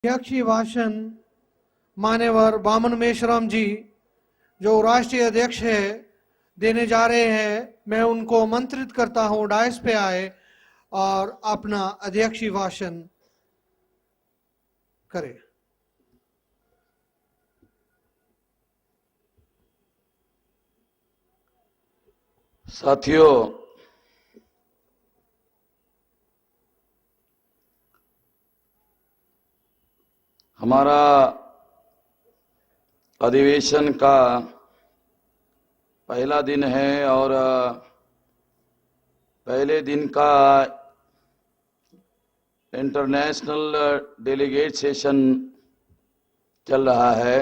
अध्यक्षीय भाषण मान्यवर बामन मेश्राम जी जो राष्ट्रीय अध्यक्ष है देने जा रहे हैं। मैं उनको आमंत्रित करता हूं डायस पे आए और अपना अध्यक्षीय भाषण करें। साथियों, हमारा अधिवेशन का पहला दिन है और पहले दिन का इंटरनेशनल डेलीगेट सेशन चल रहा है,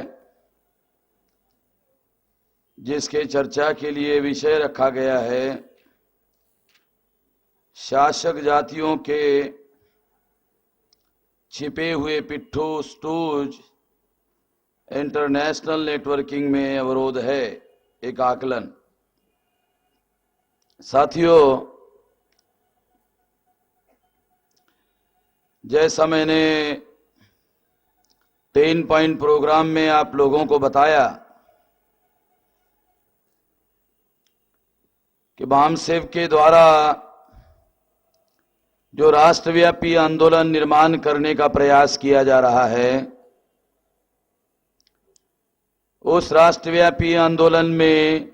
जिसके चर्चा के लिए विषय रखा गया है शासक जातियों के छिपे हुए पिट्ठू स्टूज इंटरनेशनल नेटवर्किंग में अवरोध है, एक आकलन। साथियों, जैसा मैंने 10 पॉइंट प्रोग्राम में आप लोगों को बताया कि बामसेव के द्वारा जो राष्ट्रव्यापी आंदोलन निर्माण करने का प्रयास किया जा रहा है, उस राष्ट्रव्यापी आंदोलन में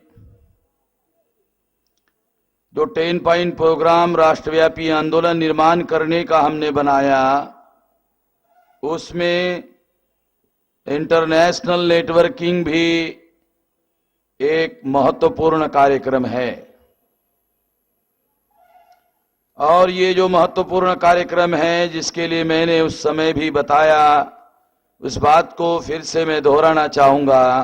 जो 10 पॉइंट प्रोग्राम राष्ट्रव्यापी आंदोलन निर्माण करने का हमने बनाया, उसमें इंटरनेशनल नेटवर्किंग भी एक महत्वपूर्ण कार्यक्रम है। और ये जो महत्वपूर्ण कार्यक्रम है, जिसके लिए मैंने उस समय भी बताया, उस बात को फिर से मैं दोहराना चाहूंगा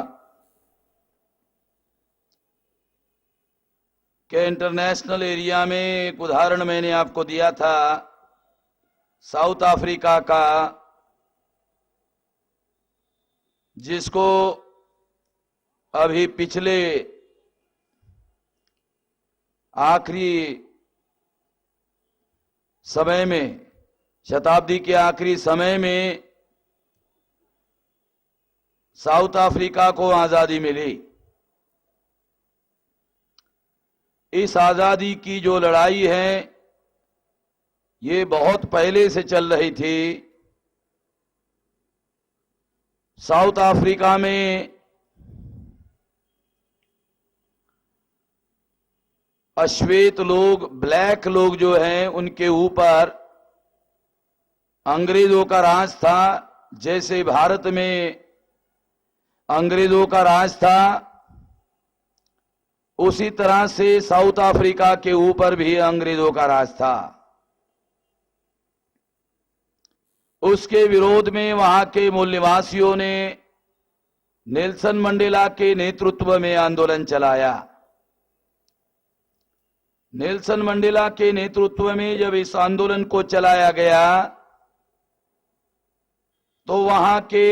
कि इंटरनेशनल एरिया में एक उदाहरण मैंने आपको दिया था साउथ अफ्रीका का, जिसको अभी पिछले आखिरी समय में, शताब्दी के आखिरी समय में साउथ अफ्रीका को आजादी मिली। इस आजादी की जो लड़ाई है, ये बहुत पहले से चल रही थी। साउथ अफ्रीका में अश्वेत लोग, ब्लैक लोग जो हैं, उनके ऊपर अंग्रेजों का राज था। जैसे भारत में अंग्रेजों का राज था, उसी तरह से साउथ अफ्रीका के ऊपर भी अंग्रेजों का राज था। उसके विरोध में वहां के मूल निवासियों ने नेल्सन मंडेला के नेतृत्व में आंदोलन चलाया। नेल्सन मंडेला के नेतृत्व में जब इस आंदोलन को चलाया गया, तो वहां के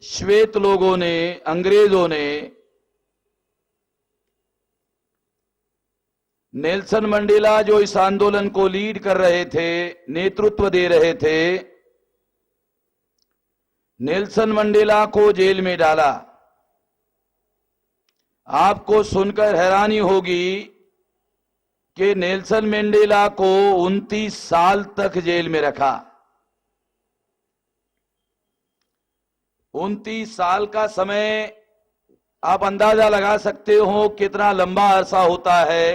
श्वेत लोगों ने, अंग्रेजों ने नेल्सन मंडेला जो इस आंदोलन को लीड कर रहे थे, नेतृत्व दे रहे थे, नेल्सन मंडेला को जेल में डाला। आपको सुनकर हैरानी होगी कि नेल्सन मंडेला को 29 साल तक जेल में रखा। 29 साल का समय आप अंदाजा लगा सकते हो कितना लंबा अरसा होता है,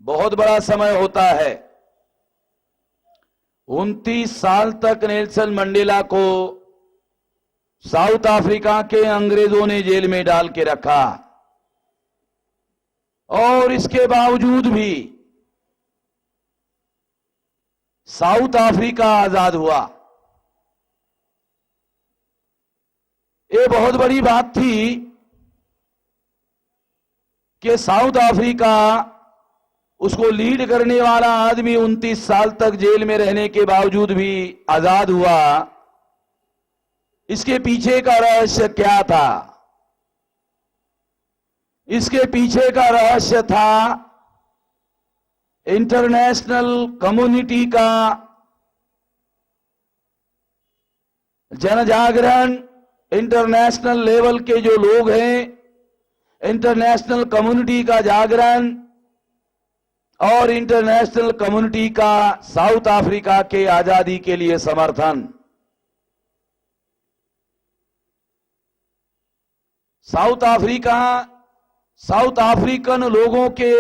बहुत बड़ा समय होता है। 29 साल तक नेल्सन मंडेला को साउथ अफ्रीका के अंग्रेजों ने जेल में डाल के रखा, और इसके बावजूद भी साउथ अफ्रीका आजाद हुआ। ये बहुत बड़ी बात थी कि साउथ अफ्रीका, उसको लीड करने वाला आदमी 29 साल तक जेल में रहने के बावजूद भी आजाद हुआ। इसके पीछे का रहस्य क्या था? इसके पीछे का रहस्य था इंटरनेशनल कम्युनिटी का जन जागरण इंटरनेशनल लेवल के जो लोग हैं, इंटरनेशनल कम्युनिटी का जागरण और इंटरनेशनल कम्युनिटी का साउथ अफ्रीका के आजादी के लिए समर्थन। साउथ अफ्रीकन लोगों के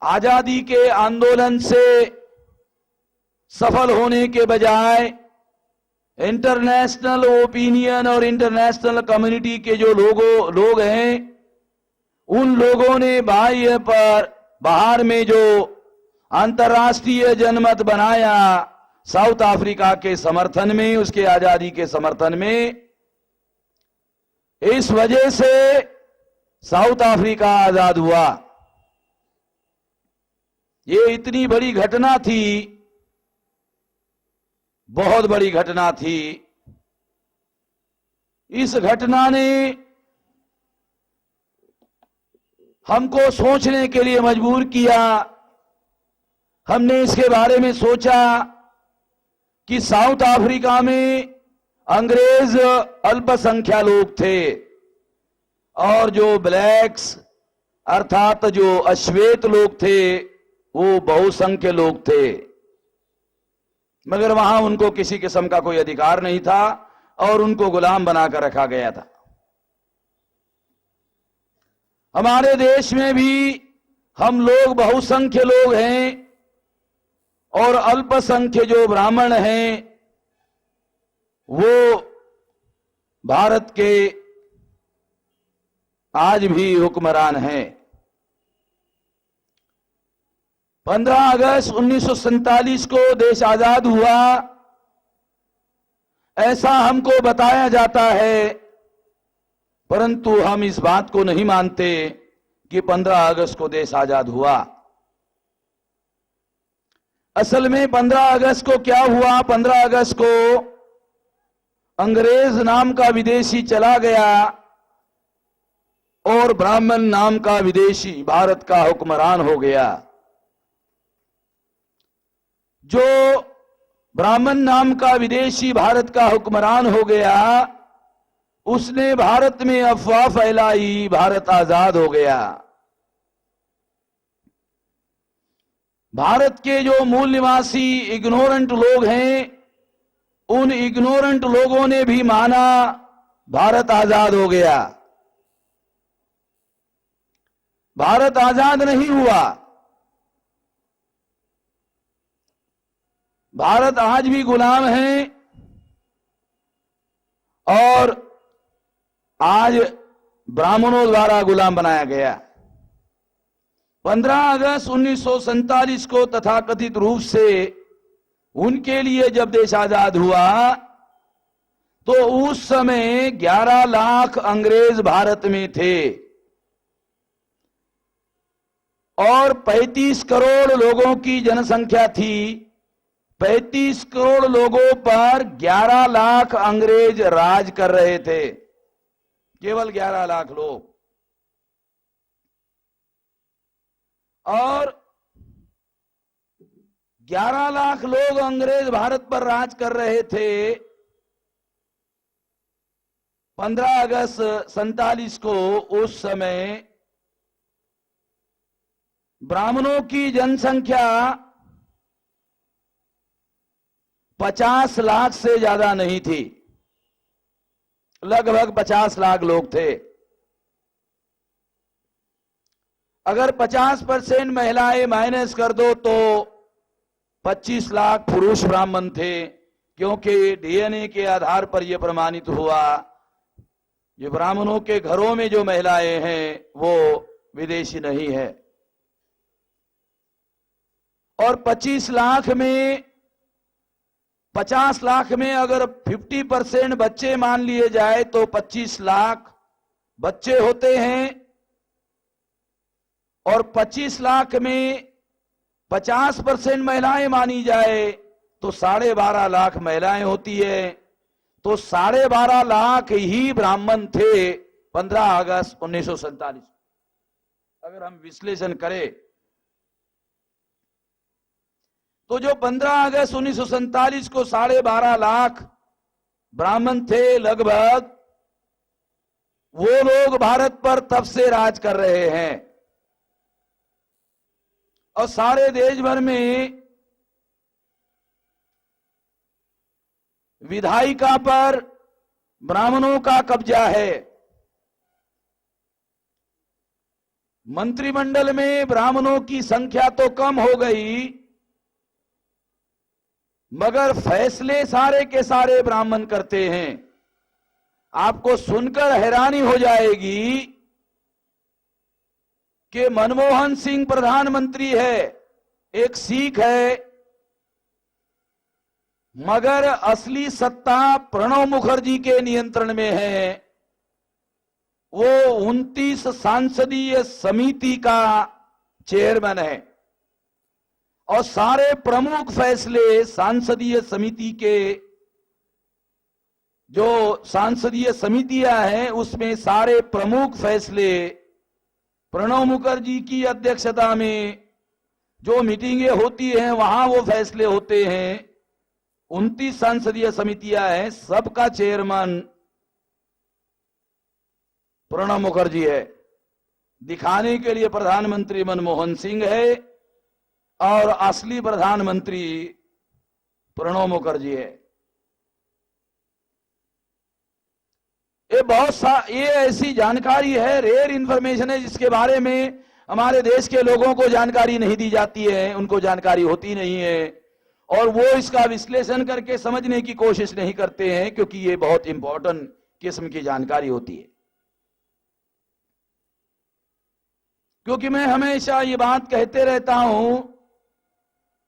आजादी के आंदोलन से सफल होने के बजाय इंटरनेशनल ओपिनियन और इंटरनेशनल कम्युनिटी के जो लोग हैं, उन लोगों ने बाहर में जो अंतर्राष्ट्रीय जनमत बनाया साउथ अफ्रीका के समर्थन में, उसके आजादी के समर्थन में, इस वजह से साउथ अफ्रीका आजाद हुआ। ये इतनी बड़ी घटना थी, बहुत बड़ी घटना थी। इस घटना ने हमको सोचने के लिए मजबूर किया। हमने इसके बारे में सोचा कि साउथ अफ्रीका में अंग्रेज अल्पसंख्या लोग थे और जो ब्लैक्स अर्थात जो अश्वेत लोग थे वो बहुसंख्य लोग थे, मगर वहां उनको किसी किस्म का कोई अधिकार नहीं था और उनको गुलाम बनाकर रखा गया था। हमारे देश में भी हम लोग बहुसंख्य लोग हैं और अल्पसंख्य जो ब्राह्मण हैं वो भारत के आज भी हुक्मरान हैं। 15 अगस्त 1947 को देश आजाद हुआ, ऐसा हमको बताया जाता है, परंतु हम इस बात को नहीं मानते कि 15 अगस्त को देश आजाद हुआ। असल में 15 अगस्त को क्या हुआ? 15 अगस्त को अंग्रेज नाम का विदेशी चला गया और ब्राह्मण नाम का विदेशी भारत का हुक्मरान हो गया। जो ब्राह्मण नाम का विदेशी भारत का हुक्मरान हो गया, उसने भारत में अफवाह फैलाई, भारत आजाद हो गया। भारत के जो मूल निवासी इग्नोरेंट लोग हैं, उन इग्नोरेंट लोगों ने भी माना भारत आजाद हो गया। भारत आजाद नहीं हुआ। भारत आज भी गुलाम है और आज ब्राह्मणों द्वारा गुलाम बनाया गया। 15 अगस्त 1947 को तथाकथित रूप से उनके लिए जब देश आजाद हुआ तो उस समय 11 लाख अंग्रेज भारत में थे और 35 करोड़ लोगों की जनसंख्या थी। 35 करोड़ लोगों पर 11 लाख अंग्रेज राज कर रहे थे, केवल 11 लाख लोग। और 11 लाख लोग अंग्रेज भारत पर राज कर रहे थे। 15 अगस्त 47 को उस समय ब्राह्मणों की जनसंख्या 50 लाख से ज्यादा नहीं थी, लगभग 50 लाख लोग थे। अगर 50% महिलाएं माइनस कर दो तो 25 लाख पुरुष ब्राह्मण थे, क्योंकि डीएनए के आधार पर यह प्रमाणित हुआ जो ब्राह्मणों के घरों में जो महिलाएं हैं वो विदेशी नहीं है। और 25 लाख में 50 लाख में अगर 50% बच्चे मान लिए जाए तो 25 लाख बच्चे होते हैं और 25 लाख में 50% महिलाएं मानी जाए तो 12.5 लाख महिलाएं होती है। तो 12.5 लाख ही ब्राह्मण थे 15 अगस्त 1947। अगर हम विश्लेषण करें तो जो 15 अगस्त 1947 को 12.5 लाख ब्राह्मण थे लगभग, वो लोग भारत पर तब से राज कर रहे हैं और सारे देश भर में विधायिका पर ब्राह्मणों का कब्जा है। मंत्रिमंडल में ब्राह्मणों की संख्या तो कम हो गई, मगर फैसले सारे के सारे ब्राह्मण करते हैं। आपको सुनकर हैरानी हो जाएगी कि मनमोहन सिंह प्रधानमंत्री है, एक सिख है, मगर असली सत्ता प्रणब मुखर्जी के नियंत्रण में है। वो 29 सांसदीय समिति का चेयरमैन है और सारे प्रमुख फैसले सांसदीय समिति के, जो सांसदीय समितियां हैं उसमें सारे प्रमुख फैसले प्रणब मुखर्जी की अध्यक्षता में जो मीटिंगें होती हैं वहां वो फैसले होते हैं। 29 संसदीय समितियां हैं, सबका चेयरमैन प्रणब मुखर्जी है। दिखाने के लिए प्रधानमंत्री मनमोहन सिंह है और असली प्रधानमंत्री प्रणब मुखर्जी है। ये ऐसी जानकारी है, रेयर इंफॉर्मेशन है, जिसके बारे में हमारे देश के लोगों को जानकारी नहीं दी जाती है, उनको जानकारी होती नहीं है और वो इसका विश्लेषण करके समझने की कोशिश नहीं करते हैं, क्योंकि ये बहुत इंपॉर्टेंट किस्म की जानकारी होती है। क्योंकि मैं हमेशा ये बात कहते रहता हूं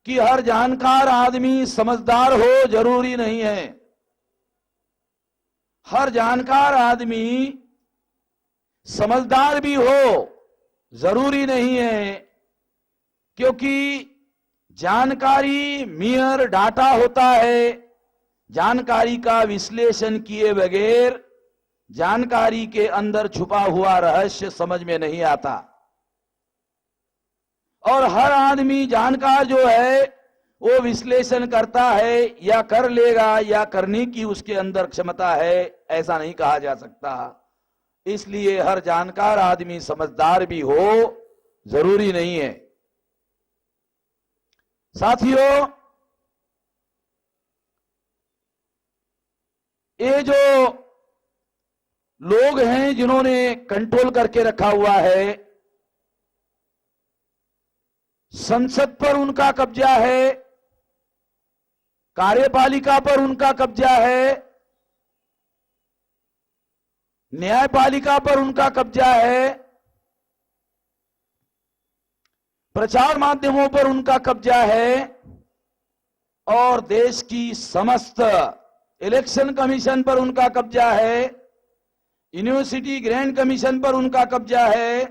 कि हर जानकार आदमी समझदार हो जरूरी नहीं है। हर जानकार आदमी समझदार भी हो जरूरी नहीं है, क्योंकि जानकारी मियर डाटा होता है। जानकारी का विश्लेषण किए बगैर जानकारी के अंदर छुपा हुआ रहस्य समझ में नहीं आता। और हर आदमी जानकार जो है वो विश्लेषण करता है या कर लेगा या करने की उसके अंदर क्षमता है, ऐसा नहीं कहा जा सकता। इसलिए हर जानकार आदमी समझदार भी हो जरूरी नहीं है। साथियों, ये जो लोग हैं जिन्होंने कंट्रोल करके रखा हुआ है, संसद पर उनका कब्जा है, कार्यपालिका पर उनका कब्जा है, न्यायपालिका पर उनका कब्जा है, प्रचार माध्यमों पर उनका कब्जा है और देश की समस्त इलेक्शन कमीशन पर उनका कब्जा है, यूनिवर्सिटी ग्रांट कमीशन पर उनका कब्जा है।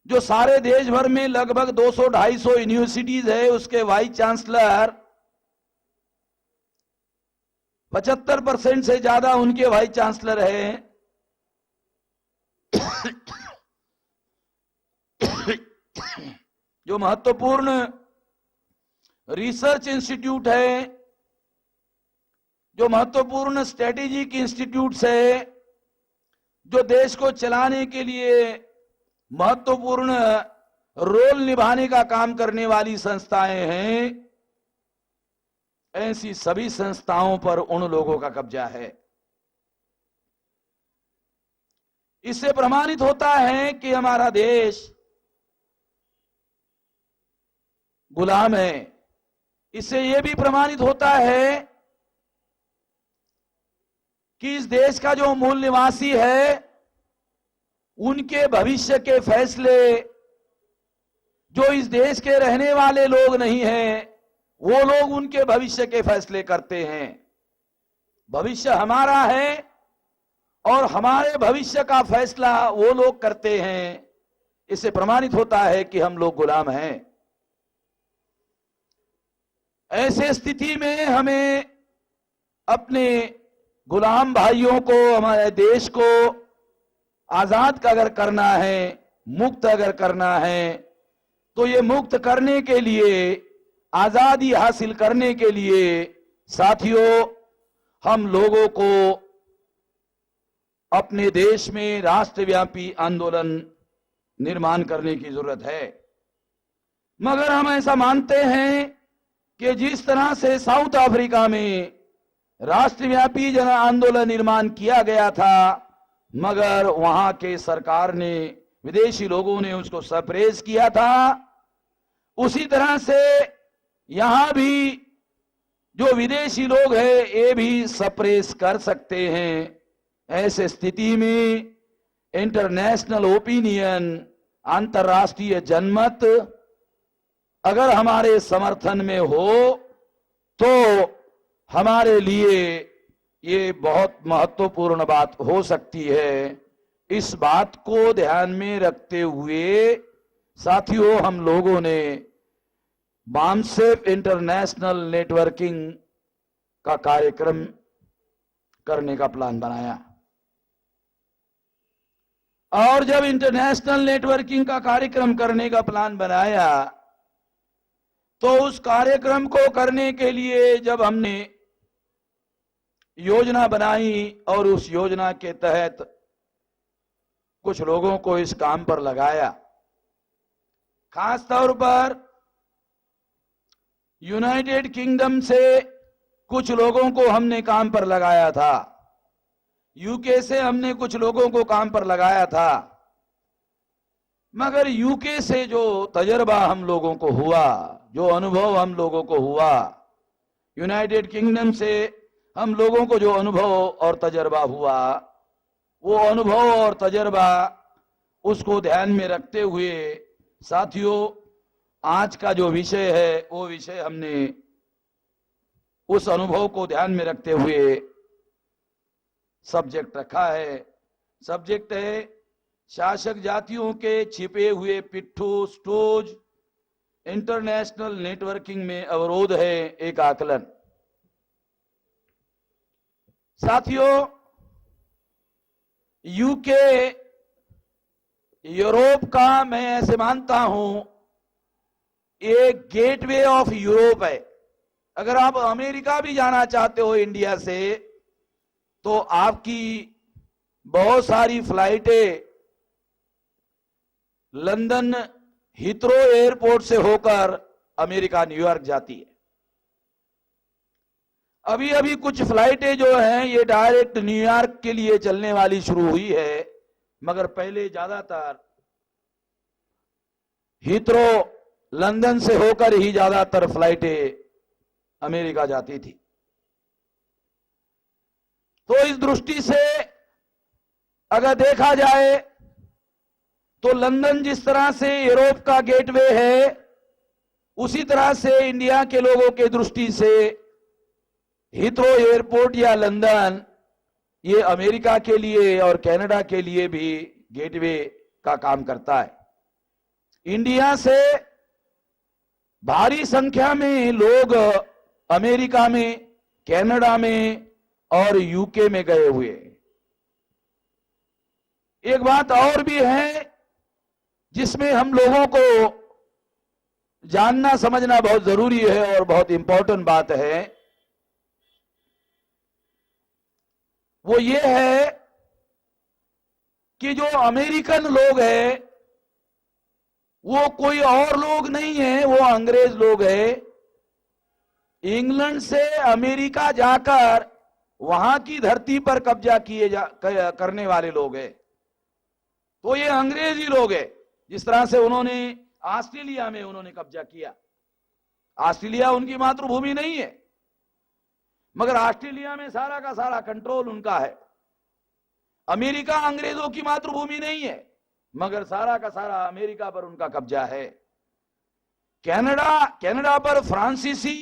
जो सारे देश भर में लगभग 200-250 यूनिवर्सिटीज है, उसके वाइस चांसलर 75% से ज्यादा उनके वाइस चांसलर हैं। जो महत्वपूर्ण रिसर्च इंस्टीट्यूट है, जो महत्वपूर्ण स्ट्रेटेजिक इंस्टीट्यूट्स है, जो देश को चलाने के लिए महत्वपूर्ण रोल निभाने का काम करने वाली संस्थाएं हैं, ऐसी सभी संस्थाओं पर उन लोगों का कब्जा है। इससे प्रमाणित होता है कि हमारा देश गुलाम है। इससे यह भी प्रमाणित होता है कि इस देश का जो मूल निवासी है, उनके भविष्य के फैसले जो इस देश के रहने वाले लोग नहीं हैं, वो लोग उनके भविष्य के फैसले करते हैं। भविष्य हमारा है और हमारे भविष्य का फैसला वो लोग करते हैं। इससे प्रमाणित होता है कि हम लोग गुलाम हैं। ऐसे स्थिति में हमें अपने गुलाम भाइयों को, हमारे देश को आजाद अगर करना है, मुक्त अगर करना है, तो ये मुक्त करने के लिए, आजादी हासिल करने के लिए साथियों, हम लोगों को अपने देश में राष्ट्रव्यापी आंदोलन निर्माण करने की जरूरत है। मगर हम ऐसा मानते हैं कि जिस तरह से साउथ अफ्रीका में राष्ट्रव्यापी जन आंदोलन निर्माण किया गया था, मगर वहां के सरकार ने, विदेशी लोगों ने उसको सप्रेस किया था, उसी तरह से यहां भी जो विदेशी लोग हैं ये भी सप्रेस कर सकते हैं। ऐसे स्थिति में इंटरनेशनल ओपिनियन, अंतर्राष्ट्रीय जनमत अगर हमारे समर्थन में हो तो हमारे लिए ये बहुत महत्वपूर्ण बात हो सकती है। इस बात को ध्यान में रखते हुए साथियों, हम लोगों ने बामसेफ इंटरनेशनल नेटवर्किंग का कार्यक्रम करने का प्लान बनाया। और जब इंटरनेशनल नेटवर्किंग का कार्यक्रम करने का प्लान बनाया तो उस कार्यक्रम को करने के लिए जब हमने योजना बनाई और उस योजना के तहत कुछ लोगों को इस काम पर लगाया, खास तौर पर यूनाइटेड किंगडम से कुछ लोगों को हमने काम पर लगाया था, यूके से हमने कुछ लोगों को काम पर लगाया था। मगर यूके से जो तजर्बा हम लोगों को हुआ, जो अनुभव हम लोगों को हुआ, यूनाइटेड किंगडम से हम लोगों को जो अनुभव और तजर्बा हुआ, वो अनुभव और तजर्बा उसको ध्यान में रखते हुए साथियों, आज का जो विषय है वो विषय हमने उस अनुभव को ध्यान में रखते हुए सब्जेक्ट रखा है। सब्जेक्ट है शासक जातियों के छिपे हुए पिट्ठू स्टोज, इंटरनेशनल नेटवर्किंग में अवरोध है एक आकलन। साथियों, यूके यूरोप का, मैं ऐसे मानता हूं, एक गेटवे ऑफ यूरोप है। अगर आप अमेरिका भी जाना चाहते हो इंडिया से, तो आपकी बहुत सारी फ्लाइटें लंदन हीथ्रो एयरपोर्ट से होकर अमेरिका न्यूयॉर्क जाती है। अभी अभी कुछ फ्लाइटें जो हैं ये डायरेक्ट न्यूयॉर्क के लिए चलने वाली शुरू हुई है, मगर पहले ज्यादातर हीथ्रो लंदन से होकर ही ज्यादातर फ्लाइटें अमेरिका जाती थी। तो इस दृष्टि से अगर देखा जाए तो लंदन जिस तरह से यूरोप का गेटवे है, उसी तरह से इंडिया के लोगों के दृष्टि से हीथ्रो एयरपोर्ट या लंदन ये अमेरिका के लिए और कनाडा के लिए भी गेटवे का काम करता है। इंडिया से भारी संख्या में लोग अमेरिका में, कनाडा में और यूके में गए हुए। एक बात और भी है जिसमें हम लोगों को जानना समझना बहुत जरूरी है और बहुत इंपॉर्टेंट बात है, वो ये है कि जो अमेरिकन लोग हैं वो कोई और लोग नहीं है, वो अंग्रेज लोग हैं। इंग्लैंड से अमेरिका जाकर वहां की धरती पर कब्जा करने वाले लोग हैं। तो ये अंग्रेजी लोग हैं। जिस तरह से उन्होंने ऑस्ट्रेलिया में उन्होंने कब्जा किया, ऑस्ट्रेलिया उनकी मातृभूमि नहीं है, मगर ऑस्ट्रेलिया में सारा का सारा कंट्रोल उनका है। अमेरिका अंग्रेजों की मातृभूमि नहीं है, मगर सारा का सारा अमेरिका पर उनका कब्जा है। कनाडा पर फ्रांसीसी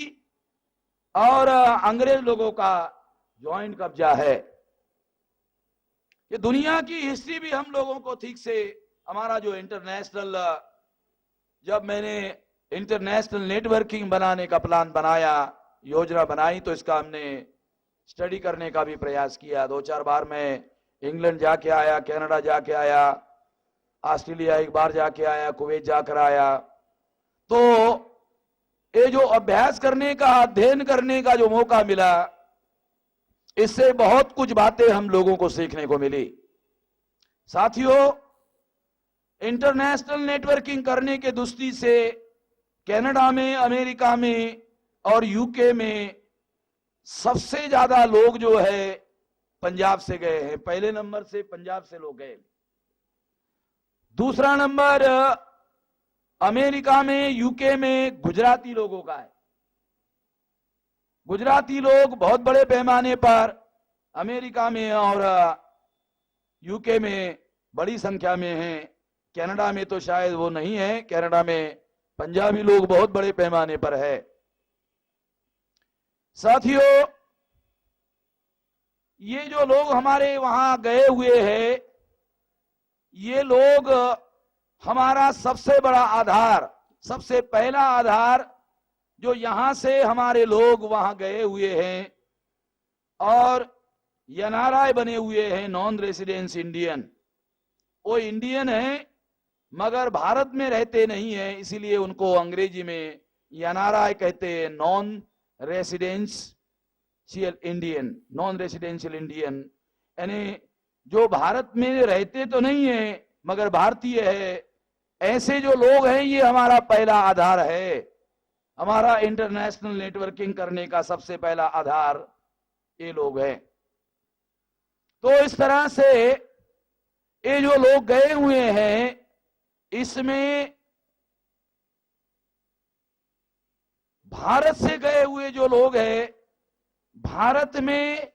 और अंग्रेज लोगों का ज्वाइंट कब्जा है। ये दुनिया की हिस्ट्री भी हम लोगों को ठीक से, हमारा जो इंटरनेशनल, जब मैंने इंटरनेशनल नेटवर्किंग बनाने का प्लान बनाया, योजना बनाई, तो इसका हमने स्टडी करने का भी प्रयास किया। 2-4 बार मैं इंग्लैंड जाके आया, कनाडा जाके आया, ऑस्ट्रेलिया एक बार जाके आया, कुवैत जाकर आया, तो ये जो अभ्यास करने का, अध्ययन करने का जो मौका मिला, इससे बहुत कुछ बातें हम लोगों को सीखने को मिली। साथियों, इंटरनेशनल नेटवर्किंग करने के दृष्टि से कनाडा में, अमेरिका में और यूके में सबसे ज्यादा लोग जो है पंजाब से गए हैं। पहले नंबर से पंजाब से लोग गए। दूसरा नंबर अमेरिका में, यूके में गुजराती लोगों का है। गुजराती लोग बहुत बड़े पैमाने पर अमेरिका में और यूके में बड़ी संख्या में हैं। कनाडा में तो शायद वो नहीं है। कनाडा में पंजाबी लोग बहुत बड़े पैमाने पर है। साथियों, ये जो लोग हमारे वहां गए हुए हैं, ये लोग हमारा सबसे बड़ा आधार, सबसे पहला आधार जो यहां से हमारे लोग वहां गए हुए हैं और एनआरआई बने हुए हैं, नॉन रेसिडेंस इंडियन। वो इंडियन है मगर भारत में रहते नहीं है, इसीलिए उनको अंग्रेजी में एनआरआई कहते हैं, non residential Indian. Non residential Indian यानी जो भारत में रहते तो नहीं है मगर भारतीय है। ऐसे जो लोग हैं, ये हमारा पहला आधार है। हमारा इंटरनेशनल नेटवर्किंग करने का सबसे पहला आधार ये लोग हैं। तो इस तरह से ये जो लोग गए हुए हैं, इसमें भारत से गए हुए जो लोग हैं, भारत में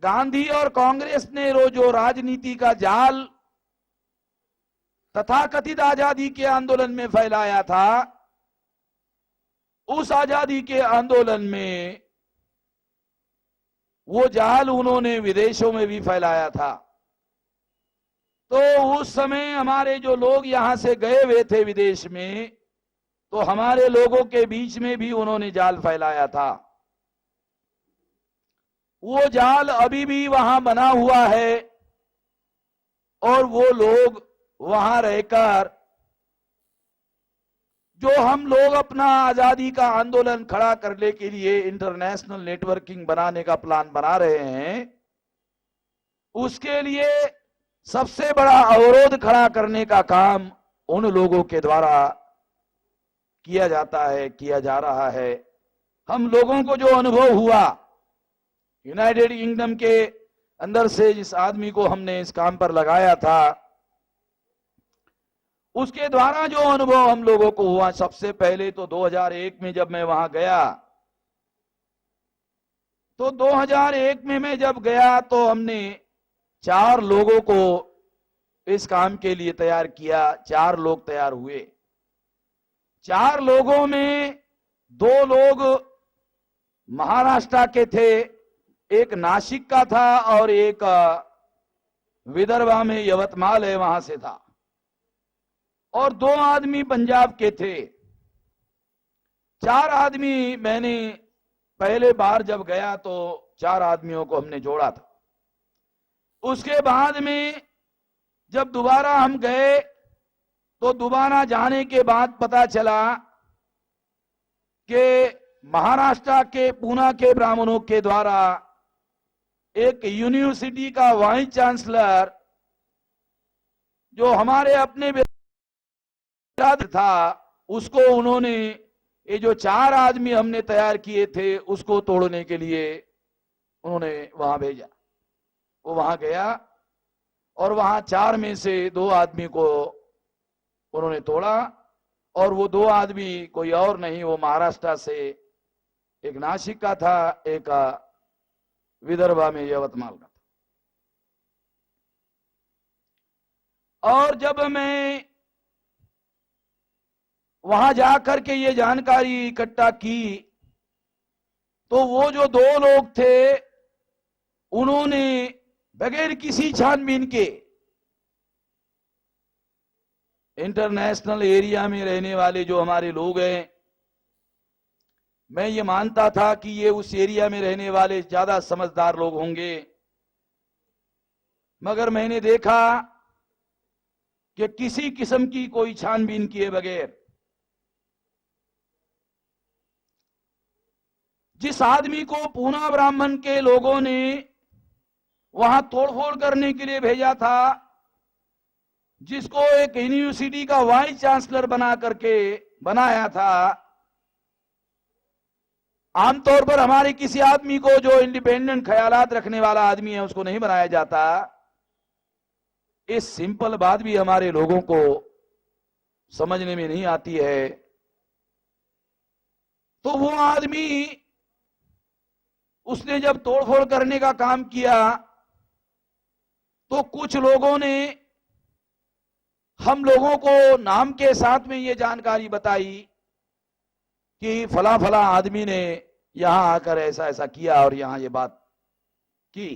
गांधी और कांग्रेस ने जो राजनीति का जाल तथाकथित आजादी के आंदोलन में फैलाया था, उस आजादी के आंदोलन में वो जाल उन्होंने विदेशों में भी फैलाया था। तो उस समय हमारे जो लोग यहां से गए हुए थे विदेश में, तो हमारे लोगों के बीच में भी उन्होंने जाल फैलाया था। वो जाल अभी भी वहां बना हुआ है और वो लोग वहां रहकर जो हम लोग अपना आजादी का आंदोलन खड़ा करने के लिए इंटरनेशनल नेटवर्किंग बनाने का प्लान बना रहे हैं, उसके लिए सबसे बड़ा अवरोध खड़ा करने का काम उन लोगों के द्वारा किया जाता है, किया जा रहा है। हम लोगों को जो अनुभव हुआ यूनाइटेड किंगडम के अंदर से, जिस आदमी को हमने इस काम पर लगाया था, उसके द्वारा जो अनुभव हम लोगों को हुआ, सबसे पहले तो 2001 में जब मैं वहां गया, तो 2001 में मैं जब गया तो हमने 4 लोगों को इस काम के लिए तैयार किया। 4 लोग तैयार हुए। 4 लोगों में 2 लोग महाराष्ट्र के थे, एक नासिक का था और एक विदर्भ में यवतमाल है वहां से था, और 2 आदमी पंजाब के थे। 4 आदमी मैंने पहले बार जब गया तो 4 आदमियों को हमने जोड़ा था। उसके बाद में जब दोबारा हम गए तो दोबारा जाने के बाद पता चला कि महाराष्ट्र के पूना के ब्राह्मणों के द्वारा एक यूनिवर्सिटी का वाइस चांसलर जो हमारे अपने था, उसको उन्होंने, ये जो 4 आदमी हमने तैयार किए थे उसको तोड़ने के लिए उन्होंने वहां भेजा। वो वहां गया और वहां 4 में से 2 आदमी को उन्होंने तोड़ा, और वो 2 आदमी कोई और नहीं, वो महाराष्ट्र से, एक नासिक का था, एक विदर्भ में यवतमाल का था। और जब मैं वहां जाकर के ये जानकारी इकट्ठा की तो वो जो 2 लोग थे उन्होंने बगैर किसी छानबीन के इंटरनेशनल एरिया में रहने वाले जो हमारे लोग हैं, मैं ये मानता था कि ये उस एरिया में रहने वाले ज्यादा समझदार लोग होंगे, मगर मैंने देखा कि किसी किस्म की कोई छानबीन किए बगैर जिस आदमी को पूना ब्राह्मण के लोगों ने वहां तोड़फोड़ करने के लिए भेजा था, जिसको एक यूनिवर्सिटी का वाइस चांसलर बना करके बनाया था, आमतौर पर हमारे किसी आदमी को जो इंडिपेंडेंट ख्यालात रखने वाला आदमी है उसको नहीं बनाया जाता। इस सिंपल बात भी हमारे लोगों को समझने में नहीं आती है। तो वो आदमी उसने जब तोड़फोड़ करने का काम किया तो कुछ लोगों ने हम लोगों को नाम के साथ में ये जानकारी बताई कि फला फला आदमी ने यहां आकर ऐसा ऐसा किया और यहां ये बात की।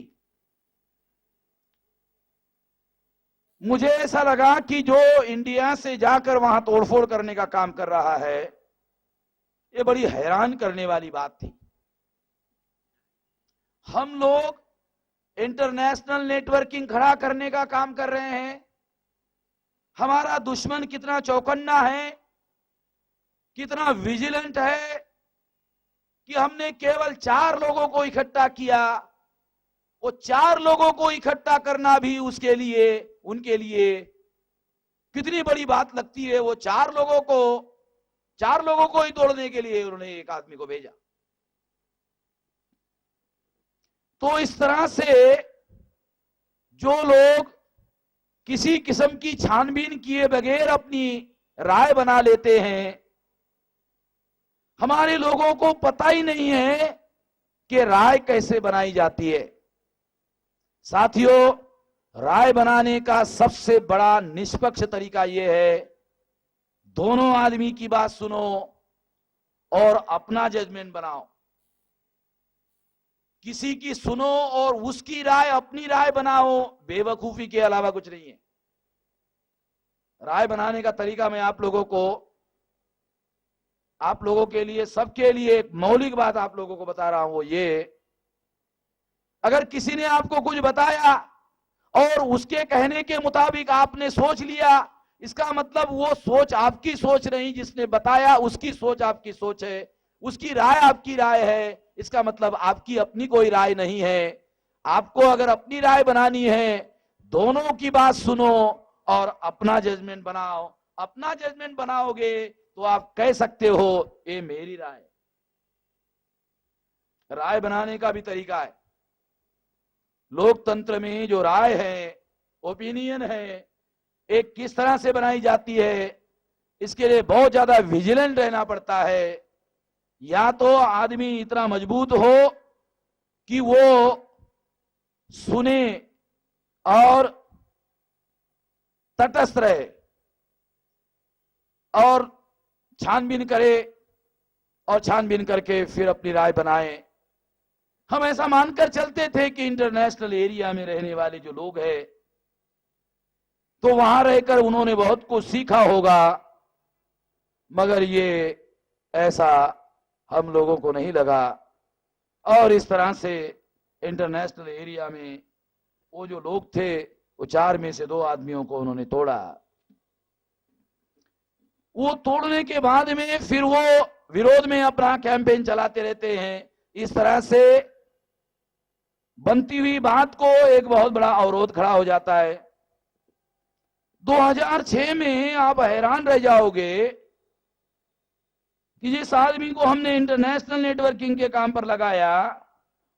मुझे ऐसा लगा कि जो इंडिया से जाकर वहां तोड़फोड़ करने का काम कर रहा है, ये बड़ी हैरान करने वाली बात थी। हम लोग इंटरनेशनल नेटवर्किंग खड़ा करने का काम कर रहे हैं। हमारा दुश्मन कितना चौकन्ना है, कितना विजिलेंट है कि हमने केवल 4 लोगों को इकट्ठा किया। वो 4 लोगों को इकट्ठा करना भी उसके लिए, उनके लिए कितनी बड़ी बात लगती है। वो 4 लोगों को ही तोड़ने के लिए उन्होंने एक आदमी को भेजा। तो इस तरह से जो लोग किसी किस्म की छानबीन किए बगैर अपनी राय बना लेते हैं, हमारे लोगों को पता ही नहीं है कि राय कैसे बनाई जाती है। साथियों, राय बनाने का सबसे बड़ा निष्पक्ष तरीका यह है, दोनों आदमी की बात सुनो और अपना जजमेंट बनाओ। किसी की सुनो और उसकी राय अपनी राय बनाओ, बेवकूफी के अलावा कुछ नहीं है। राय बनाने का तरीका मैं आप लोगों के लिए, सबके लिए एक मौलिक बात आप लोगों को बता रहा हूं। वो ये, अगर किसी ने आपको कुछ बताया और उसके कहने के मुताबिक आपने सोच लिया, इसका मतलब वो सोच आपकी सोच नहीं, जिसने बताया उसकी सोच आपकी सोच है, उसकी राय आपकी राय है। इसका मतलब आपकी अपनी कोई राय नहीं है। आपको अगर अपनी राय बनानी है, दोनों की बात सुनो और अपना जजमेंट बनाओ। अपना जजमेंट बनाओगे तो आप कह सकते हो ये मेरी राय है। राय बनाने का भी तरीका है। लोकतंत्र में जो राय है, ओपिनियन है, एक किस तरह से बनाई जाती है, इसके लिए बहुत ज्यादा विजिलेंट रहना पड़ता है। या तो आदमी इतना मजबूत हो कि वो सुने और तटस्थ रहे और छानबीन करे और छानबीन करके फिर अपनी राय बनाए। हम ऐसा मानकर चलते थे कि इंटरनेशनल एरिया में रहने वाले जो लोग हैं, तो वहां रहकर उन्होंने बहुत कुछ सीखा होगा, मगर ये ऐसा हम लोगों को नहीं लगा। और इस तरह से इंटरनेशनल एरिया में वो जो लोग थे, वो 4 में से 2 आदमियों को उन्होंने तोड़ा। वो तोड़ने के बाद में फिर वो विरोध में अपना कैंपेन चलाते रहते हैं। इस तरह से बनती हुई बात को एक बहुत बड़ा अवरोध खड़ा हो जाता है। 2006 में आप हैरान रह जाओगे कि जिस आदमी को हमने इंटरनेशनल नेटवर्किंग के काम पर लगाया,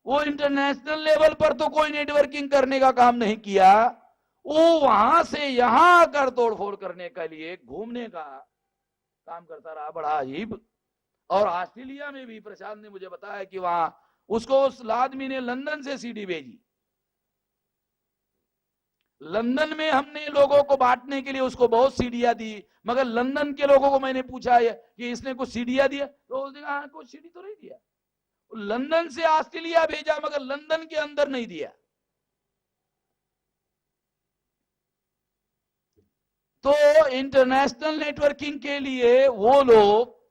वो इंटरनेशनल लेवल पर तो कोई नेटवर्किंग करने का काम नहीं किया, वो वहां से यहां आकर तोड़फोड़ करने के लिए घूमने का काम करता रहा। बड़ा अजीब। और ऑस्ट्रेलिया में भी प्रशांत ने मुझे बताया कि वहां उसको उस आदमी ने लंदन से सीडी भेजी। लंदन में हमने लोगों को बांटने के लिए उसको बहुत सीढ़ियां दी, मगर लंदन के लोगों को मैंने पूछा कि इसने कुछ सीढ़ियां दिया, तो उसने कहा कुछ सीढ़ी तो नहीं दिया। लंदन से ऑस्ट्रेलिया भेजा मगर लंदन के अंदर नहीं दिया। तो इंटरनेशनल नेटवर्किंग के लिए वो लोग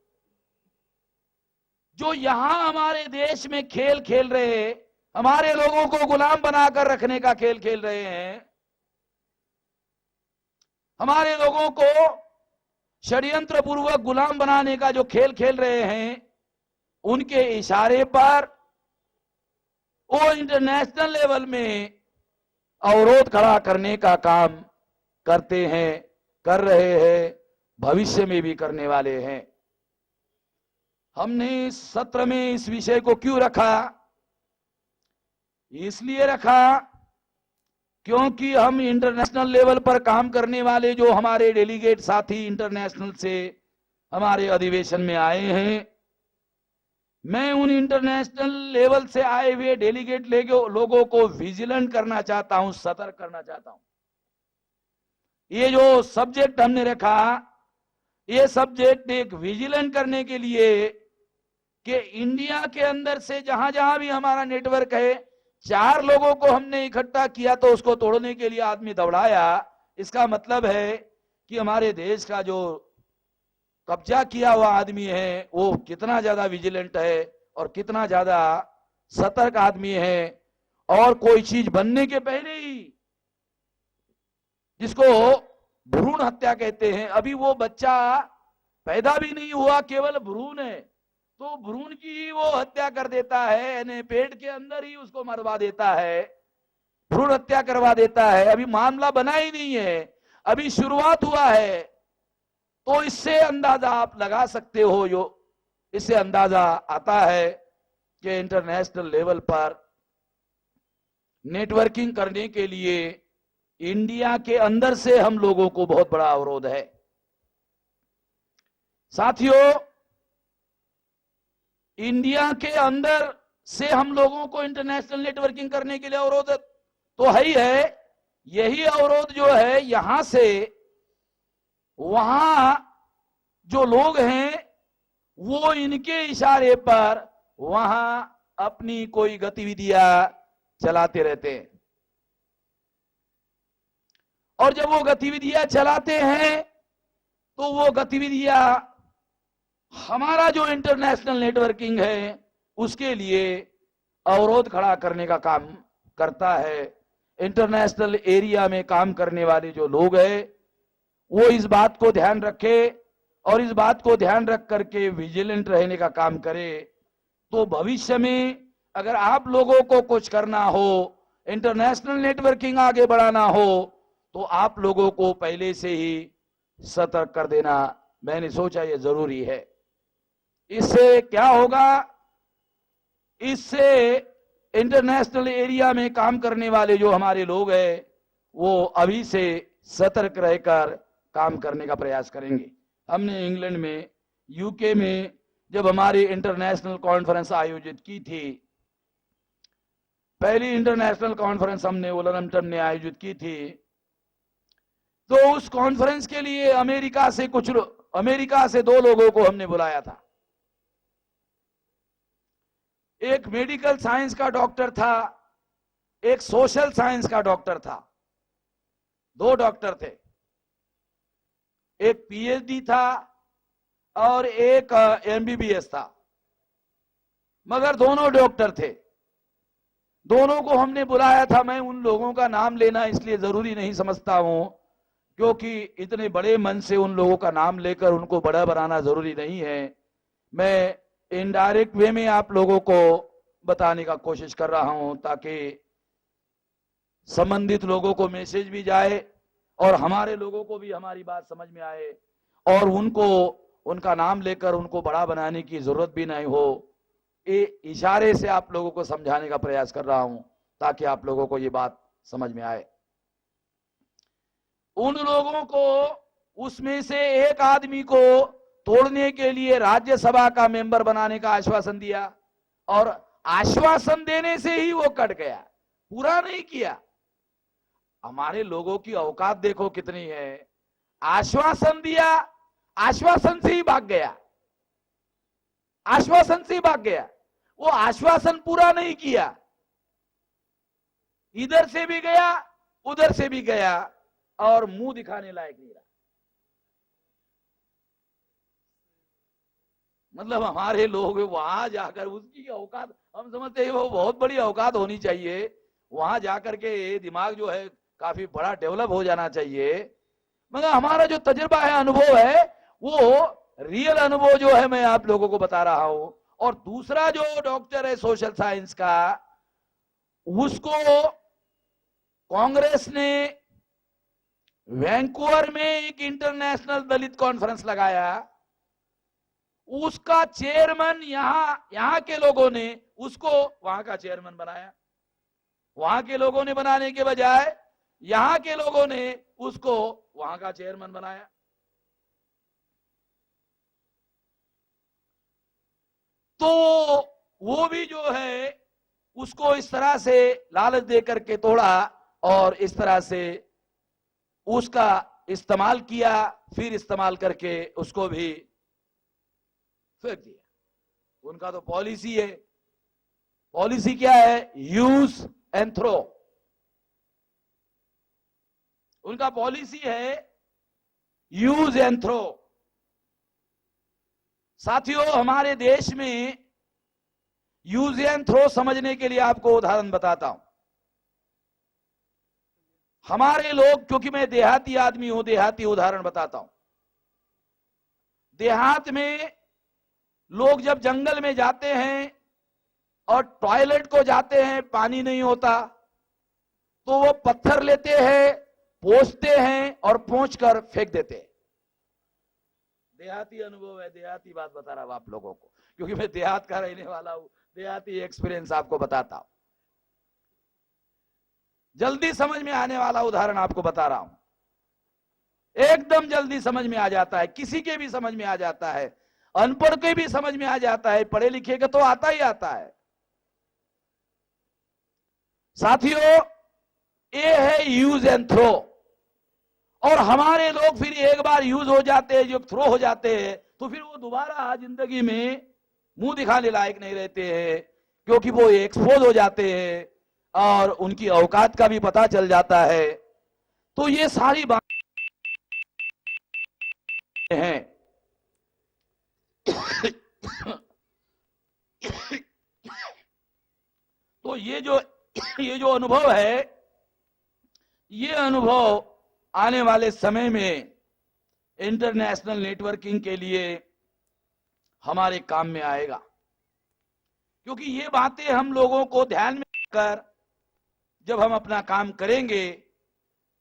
जो यहां हमारे देश में खेल खेल रहे हैं, हमारे लोगों को गुलाम बनाकर रखने का खेल खेल रहे हैं, हमारे लोगों को षड्यंत्र पूर्वक गुलाम बनाने का जो खेल खेल रहे हैं, उनके इशारे पर वो इंटरनेशनल लेवल में अवरोध खड़ा करने का काम करते हैं, कर रहे हैं, भविष्य में भी करने वाले हैं। हमने इस सत्र में इस विषय को क्यों रखा? इसलिए रखा क्योंकि हम इंटरनेशनल लेवल पर काम करने वाले जो हमारे डेलीगेट साथी इंटरनेशनल से हमारे अधिवेशन में आए हैं, मैं उन इंटरनेशनल लेवल से आए हुए डेलीगेट लोगों को विजिलेंट करना चाहता हूं, सतर्क करना चाहता हूं। ये जो सब्जेक्ट हमने रखा, ये सब्जेक्ट एक विजिलेंट करने के लिए कि इंडिया के अंदर से जहां जहां भी हमारा नेटवर्क है, 4 लोगों को हमने इकट्ठा किया तो उसको तोड़ने के लिए आदमी दौड़ाया। इसका मतलब है कि हमारे देश का जो कब्जा किया हुआ आदमी है वो कितना ज्यादा विजिलेंट है और कितना ज्यादा सतर्क आदमी है। और कोई चीज बनने के पहले ही, जिसको भ्रूण हत्या कहते हैं, अभी वो बच्चा पैदा भी नहीं हुआ, केवल भ्रूण है, तो भ्रूण की वो हत्या कर देता है, यानी पेट के अंदर ही उसको मरवा देता है, भ्रूण हत्या करवा देता है। अभी मामला बना ही नहीं है, अभी शुरुआत हुआ है। तो इससे अंदाजा आप लगा सकते हो, जो इससे अंदाजा आता है कि इंटरनेशनल लेवल पर नेटवर्किंग करने के लिए इंडिया के अंदर से हम लोगों को बहुत बड़ा अवरोध है। साथियों, इंडिया के अंदर से हम लोगों को इंटरनेशनल नेटवर्किंग करने के लिए अवरोध तो है ही है। यही अवरोध जो है, यहां से वहां जो लोग हैं वो इनके इशारे पर वहां अपनी कोई गतिविधियां चलाते रहते हैं। और जब वो गतिविधियां चलाते हैं तो वो गतिविधियां हमारा जो इंटरनेशनल नेटवर्किंग है उसके लिए अवरोध खड़ा करने का काम करता है। इंटरनेशनल एरिया में काम करने वाले जो लोग हैं वो इस बात को ध्यान रखे और इस बात को ध्यान रख करके विजिलेंट रहने का काम करे। तो भविष्य में अगर आप लोगों को कुछ करना हो, इंटरनेशनल नेटवर्किंग आगे बढ़ाना हो, तो आप लोगों को पहले से ही सतर्क कर देना, मैंने सोचा ये जरूरी है। इससे क्या होगा? इससे इंटरनेशनल एरिया में काम करने वाले जो हमारे लोग हैं वो अभी से सतर्क रहकर काम करने का प्रयास करेंगे। हमने इंग्लैंड में, यूके में जब हमारी इंटरनेशनल कॉन्फ्रेंस आयोजित की थी, पहली इंटरनेशनल कॉन्फ्रेंस हमने वुलरहम्पटन में आयोजित की थी, तो उस कॉन्फ्रेंस के लिए अमेरिका से 2 लोगों को हमने बुलाया था। एक मेडिकल साइंस का डॉक्टर था, एक सोशल साइंस का डॉक्टर था। 2 डॉक्टर थे, एक पीएचडी था और एक एमबीबीएस था, मगर दोनों डॉक्टर थे। दोनों को हमने बुलाया था। मैं उन लोगों का नाम लेना इसलिए जरूरी नहीं समझता हूं क्योंकि इतने बड़े मन से उन लोगों का नाम लेकर उनको बड़ा बनाना जरूरी नहीं है। मैं इनडायरेक्ट वे में आप लोगों को बताने का कोशिश कर रहा हूं ताकि संबंधित लोगों को मैसेज भी जाए और हमारे लोगों को भी हमारी बात समझ में आए और उनको उनका नाम लेकर उनको बड़ा बनाने की जरूरत भी नहीं हो। ये इशारे से आप लोगों को समझाने का प्रयास कर रहा हूं ताकि आप लोगों को ये बात समझ में आए। उन लोगों को, उसमें से एक आदमी को तोड़ने के लिए राज्यसभा का मेंबर बनाने का आश्वासन दिया और आश्वासन देने से ही वो कट गया, पूरा नहीं किया। हमारे लोगों की औकात देखो कितनी है। आश्वासन दिया, आश्वासन से ही भाग गया, आश्वासन से ही भाग गया। वो आश्वासन पूरा नहीं किया, इधर से भी गया उधर से भी गया और मुंह दिखाने लायक नहीं रहा। मतलब हमारे लोग वहां जाकर उसकी औकात, हम समझते हैं वो बहुत बड़ी औकात होनी चाहिए, वहां जाकर के दिमाग जो है काफी बड़ा डेवलप हो जाना चाहिए। मगर हमारा जो तजुर्बा है, अनुभव है, वो रियल अनुभव जो है मैं आप लोगों को बता रहा हूं और दूसरा जो डॉक्टर है सोशल साइंस का, उसको कांग्रेस ने वैंकूवर में एक इंटरनेशनल दलित कॉन्फ्रेंस लगाया, उसका चेयरमैन यहां के लोगों ने उसको वहां का चेयरमैन बनाया। वहां के लोगों ने बनाने के बजाय यहां के लोगों ने उसको वहां का चेयरमैन बनाया। तो वो भी जो है उसको इस तरह से लालच दे करके तोड़ा और इस तरह से उसका इस्तेमाल किया, फिर इस्तेमाल करके उसको भी फेंक दिया। उनका तो पॉलिसी है। पॉलिसी क्या है? Use and throw. उनका पॉलिसी है यूज एंड थ्रो। साथियों, हमारे देश में यूज एंड थ्रो समझने के लिए आपको उदाहरण बताता हूं। हमारे लोग, क्योंकि मैं देहाती आदमी हूं, देहाती उदाहरण बताता हूं। देहात में लोग जब जंगल में जाते हैं और टॉयलेट को जाते हैं, पानी नहीं होता, तो वो पत्थर लेते हैं, पोंछते हैं और पोंछ कर फेंक देते हैं। देहाती अनुभव है, देहाती बात बता रहा हूं आप लोगों को, क्योंकि मैं देहात का रहने वाला हूं। देहाती एक्सपीरियंस आपको बताता हूं। जल्दी समझ में आने वाला उदाहरण आपको बता रहा हूं, एकदम जल्दी समझ में आ जाता है, किसी के भी समझ में आ जाता है, अनपढ़ के भी समझ में आ जाता है, पढ़े लिखे का तो आता ही आता है। साथियों, ये है यूज एंड थ्रो। और हमारे लोग फिर एक बार यूज हो जाते हैं, जो थ्रो हो जाते हैं, तो फिर वो दोबारा जिंदगी में मुंह दिखाने लायक नहीं रहते हैं, क्योंकि वो एक्सपोज हो जाते हैं और उनकी औकात का भी पता चल जाता है। तो ये सारी बातें हैं। तो ये जो अनुभव है, ये अनुभव आने वाले समय में इंटरनेशनल नेटवर्किंग के लिए हमारे काम में आएगा, क्योंकि ये बातें हम लोगों को ध्यान में रखकर जब हम अपना काम करेंगे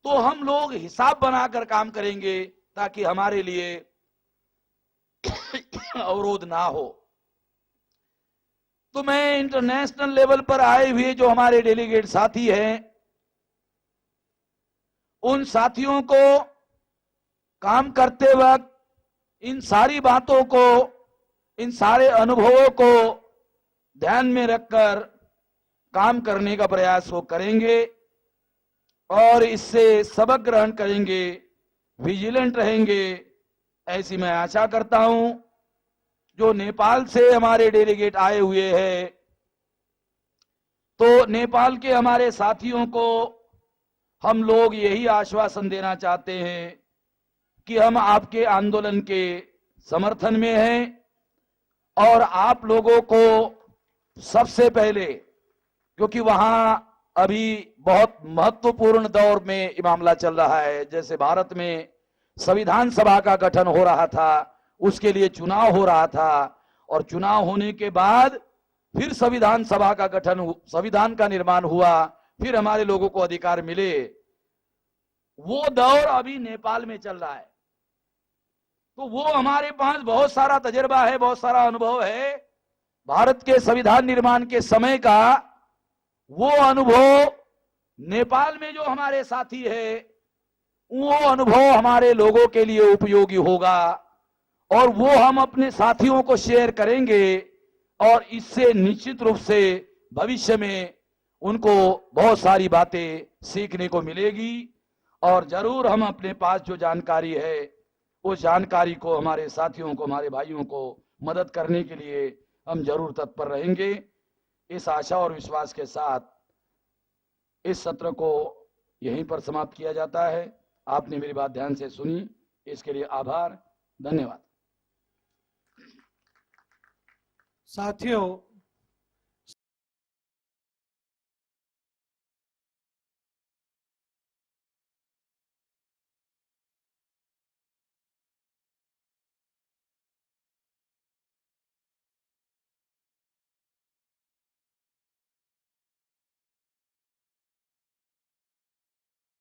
तो हम लोग हिसाब बनाकर काम करेंगे, ताकि हमारे लिए अवरोध ना हो। तो मैं इंटरनेशनल लेवल पर आए हुए जो हमारे डेलीगेट साथी हैं, उन साथियों को काम करते वक्त इन सारी बातों को, इन सारे अनुभवों को ध्यान में रखकर काम करने का प्रयास वो करेंगे और इससे सबक ग्रहण करेंगे, विजिलेंट रहेंगे, ऐसी मैं आशा करता हूं। जो नेपाल से हमारे डेलीगेट आए हुए हैं, तो नेपाल के हमारे साथियों को हम लोग यही आश्वासन देना चाहते हैं कि हम आपके आंदोलन के समर्थन में हैं और आप लोगों को सबसे पहले, क्योंकि वहां अभी बहुत महत्वपूर्ण दौर में ये मामला चल रहा है, जैसे भारत में संविधान सभा का गठन हो रहा था, उसके लिए चुनाव हो रहा था, और चुनाव होने के बाद फिर संविधान सभा का गठन, संविधान का निर्माण हुआ, फिर हमारे लोगों को अधिकार मिले। वो दौर अभी नेपाल में चल रहा है। तो वो हमारे पास बहुत सारा तजुर्बा है, बहुत सारा अनुभव है। भारत के संविधान निर्माण के समय का वो अनुभव नेपाल में जो हमारे साथी है, वो अनुभव हमारे लोगों के लिए उपयोगी होगा और वो हम अपने साथियों को शेयर करेंगे और इससे निश्चित रूप से भविष्य में उनको बहुत सारी बातें सीखने को मिलेगी और जरूर हम अपने पास जो जानकारी है उस जानकारी को हमारे साथियों को, हमारे भाइयों को मदद करने के लिए हम जरूर तत्पर रहेंगे। इस आशा और विश्वास के साथ इस सत्र को यहीं पर समाप्त किया जाता है। आपने मेरी बात ध्यान से सुनी, इसके लिए आभार, धन्यवाद। साथियों,